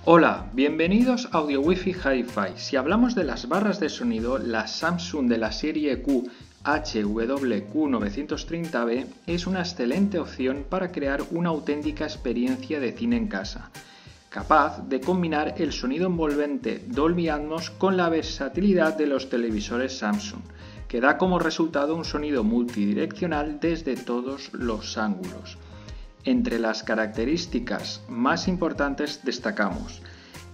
Hola, bienvenidos a Audio Wi-Fi Hi-Fi. Si hablamos de las barras de sonido, la Samsung de la serie Q HWQ930B es una excelente opción para crear una auténtica experiencia de cine en casa, capaz de combinar el sonido envolvente Dolby Atmos con la versatilidad de los televisores Samsung, que da como resultado un sonido multidireccional desde todos los ángulos. Entre las características más importantes destacamos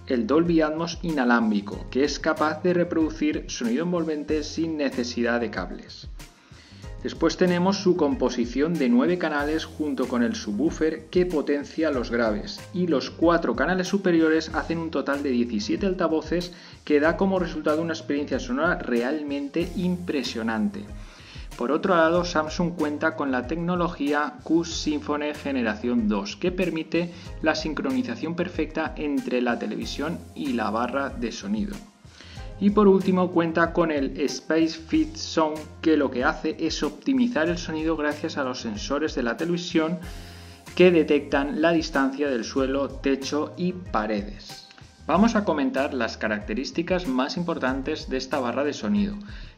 el Dolby Atmos inalámbrico, que es capaz de reproducir sonido envolvente sin necesidad de cables. Después tenemos su composición de 9 canales junto con el subwoofer que potencia los graves, y los 4 canales superiores hacen un total de 17 altavoces que da como resultado una experiencia sonora realmente impresionante. Por otro lado, Samsung cuenta con la tecnología Q-Symphony Generación 2, que permite la sincronización perfecta entre la televisión y la barra de sonido. Y por último, cuenta con el SpaceFit Sound, que lo que hace es optimizar el sonido gracias a los sensores de la televisión que detectan la distancia del suelo, techo y paredes. Vamos a comentar las características más importantes de esta barra de sonido,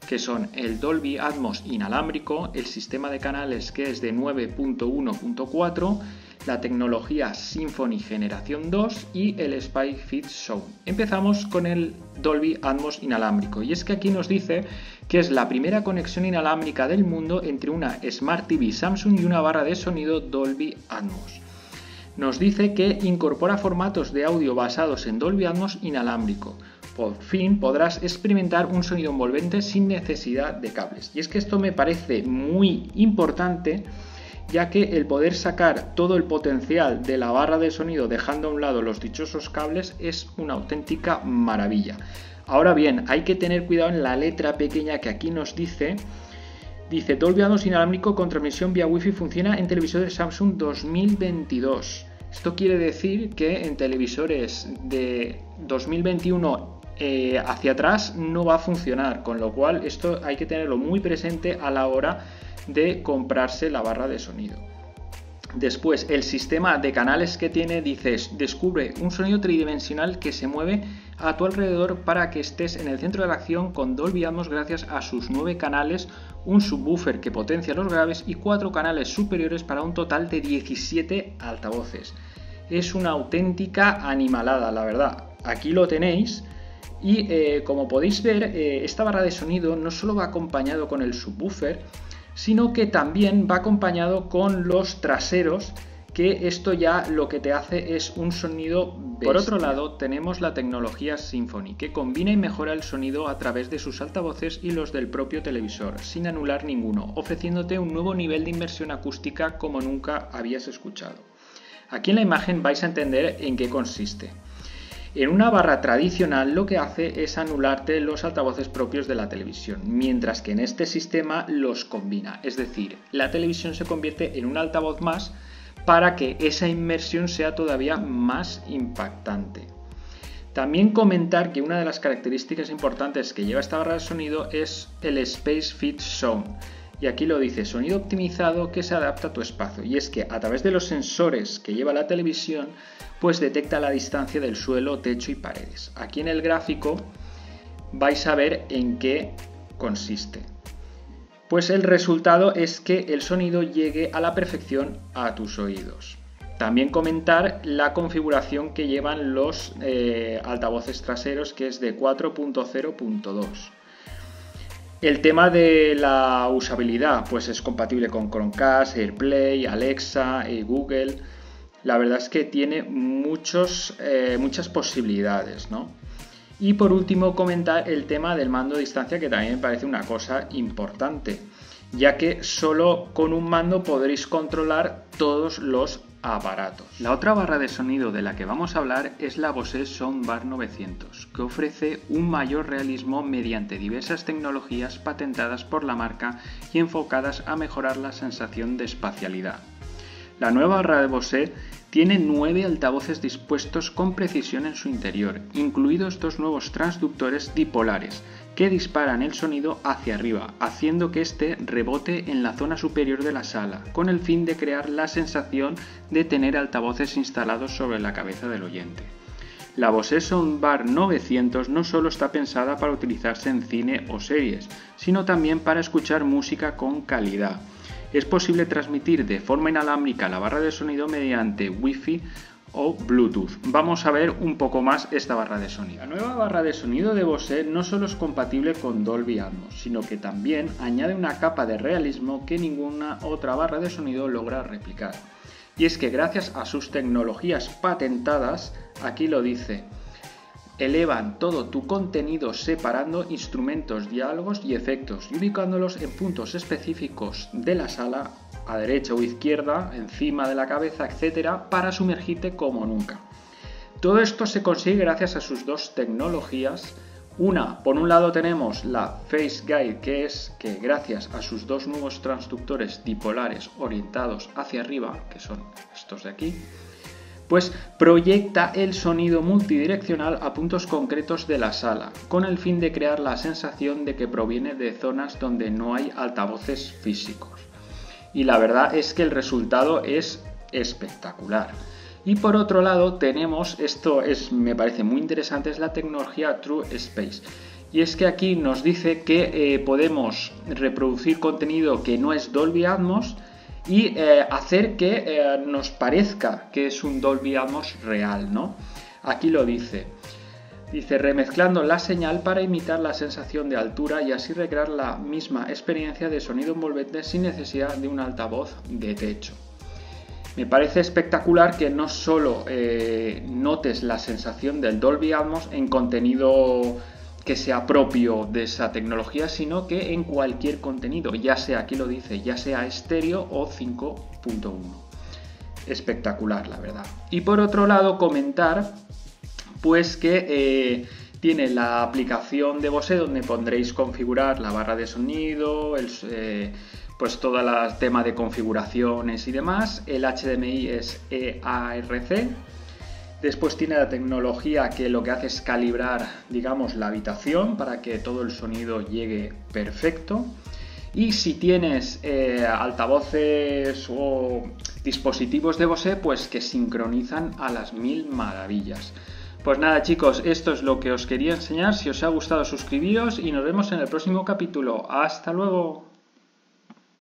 que son el Dolby Atmos inalámbrico, el sistema de canales que es de 9.1.4, la tecnología Symphony Generación 2 y el SpaceFit Sound. Empezamos con el Dolby Atmos inalámbrico, y es que aquí nos dice que es la primera conexión inalámbrica del mundo entre una Smart TV Samsung y una barra de sonido Dolby Atmos. Nos dice que incorpora formatos de audio basados en Dolby Atmos inalámbrico. Por fin podrás experimentar un sonido envolvente sin necesidad de cables. Y es que esto me parece muy importante, ya que el poder sacar todo el potencial de la barra de sonido dejando a un lado los dichosos cables es una auténtica maravilla. Ahora bien, hay que tener cuidado en la letra pequeña que aquí nos dice Dolby Atmos inalámbrico con transmisión vía Wi-Fi funciona en televisores Samsung 2022. Esto quiere decir que en televisores de 2021 hacia atrás no va a funcionar, con lo cual esto hay que tenerlo muy presente a la hora de comprarse la barra de sonido. Después, el sistema de canales que tiene, descubre un sonido tridimensional que se mueve a tu alrededor para que estés en el centro de la acción con Dolby Atmos gracias a sus 9 canales, un subwoofer que potencia los graves y 4 canales superiores para un total de 17 altavoces. Es una auténtica animalada, la verdad. Aquí lo tenéis. Y como podéis ver, esta barra de sonido no solo va acompañado con el subwoofer, sino que también va acompañado con los traseros, que esto ya lo que te hace es un sonido bestia. Por otro lado, tenemos la tecnología Symphony, que combina y mejora el sonido a través de sus altavoces y los del propio televisor, sin anular ninguno, ofreciéndote un nuevo nivel de inmersión acústica como nunca habías escuchado. Aquí en la imagen vais a entender en qué consiste. En una barra tradicional lo que hace es anularte los altavoces propios de la televisión, mientras que en este sistema los combina, es decir, la televisión se convierte en un altavoz más para que esa inmersión sea todavía más impactante. También comentar que una de las características importantes que lleva esta barra de sonido es el SpaceFit Sound. Y aquí lo dice, sonido optimizado que se adapta a tu espacio. Y es que a través de los sensores que lleva la televisión, pues detecta la distancia del suelo, techo y paredes. Aquí en el gráfico vais a ver en qué consiste. Pues el resultado es que el sonido llegue a la perfección a tus oídos. También comentar la configuración que llevan los altavoces traseros, que es de 4.0.2. El tema de la usabilidad, pues es compatible con Chromecast, AirPlay, Alexa, Google. La verdad es que tiene muchas posibilidades, ¿no? Y por último comentar el tema del mando a distancia, que también me parece una cosa importante, ya que solo con un mando podréis controlar todos los aparatos. La otra barra de sonido de la que vamos a hablar es la Bose Soundbar 900, que ofrece un mayor realismo mediante diversas tecnologías patentadas por la marca y enfocadas a mejorar la sensación de espacialidad. La nueva barra de Bose tiene 9 altavoces dispuestos con precisión en su interior, incluidos 2 nuevos transductores dipolares que disparan el sonido hacia arriba, haciendo que éste rebote en la zona superior de la sala, con el fin de crear la sensación de tener altavoces instalados sobre la cabeza del oyente. La Bose Soundbar 900 no solo está pensada para utilizarse en cine o series, sino también para escuchar música con calidad. Es posible transmitir de forma inalámbrica la barra de sonido mediante Wi-Fi o Bluetooth. Vamos a ver un poco más esta barra de sonido. La nueva barra de sonido de Bose no solo es compatible con Dolby Atmos, sino que también añade una capa de realismo que ninguna otra barra de sonido logra replicar. Y es que gracias a sus tecnologías patentadas, aquí lo dice, elevan todo tu contenido separando instrumentos, diálogos y efectos y ubicándolos en puntos específicos de la sala, a derecha o izquierda, encima de la cabeza, etc., para sumergirte como nunca. Todo esto se consigue gracias a sus dos tecnologías. Por un lado tenemos la Phase Guide, que es que gracias a sus dos nuevos transductores dipolares orientados hacia arriba, que son estos de aquí, pues proyecta el sonido multidireccional a puntos concretos de la sala, con el fin de crear la sensación de que proviene de zonas donde no hay altavoces físicos. Y la verdad es que el resultado es espectacular. Y por otro lado tenemos, me parece muy interesante, es la tecnología True Space. Y es que aquí nos dice que podemos reproducir contenido que no es Dolby Atmos y hacer que nos parezca que es un Dolby Atmos real, ¿no? Aquí lo dice. Dice, remezclando la señal para imitar la sensación de altura y así recrear la misma experiencia de sonido envolvente sin necesidad de un altavoz de techo. Me parece espectacular que no solo notes la sensación del Dolby Atmos en contenido que sea propio de esa tecnología, sino que en cualquier contenido, ya sea, aquí lo dice, ya sea estéreo o 5.1. Espectacular, la verdad. Y por otro lado, comentar pues que tiene la aplicación de Bose donde podréis configurar la barra de sonido, pues todo el tema de configuraciones y demás. El HDMI es eARC. Después tiene la tecnología que lo que hace es calibrar, digamos, la habitación para que todo el sonido llegue perfecto. Y si tienes altavoces o dispositivos de Bose, pues que sincronizan a las mil maravillas. Pues nada, chicos, esto es lo que os quería enseñar. Si os ha gustado, suscribíos y nos vemos en el próximo capítulo. ¡Hasta luego!